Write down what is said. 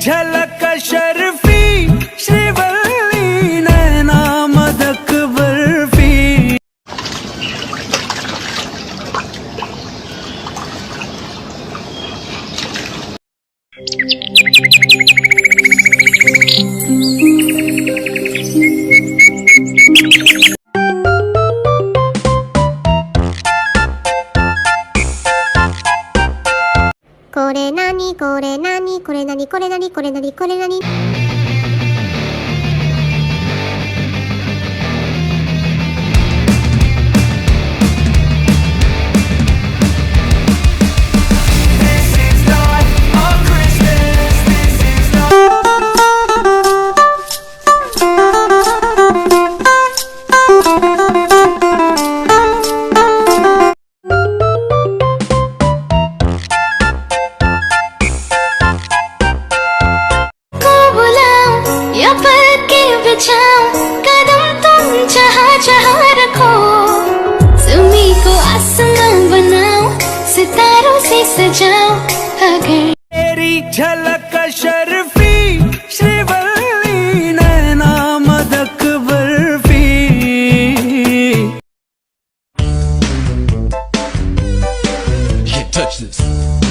झलक शर्फी श्रीवल्ली नैना मदक बर्फी। कोरे नानी कोरे नानी कोरे नानी कोरे नानी कोरे नानी कोरे नानी। कदम तुम जहाँ जहाँ रखो, ज़मीं को आसमां बनाओ, सितारों से सजाओ। अगर तेरी झलक शर्फी श्रीवल्ली नैना मदक बर्फी। Can't touch this.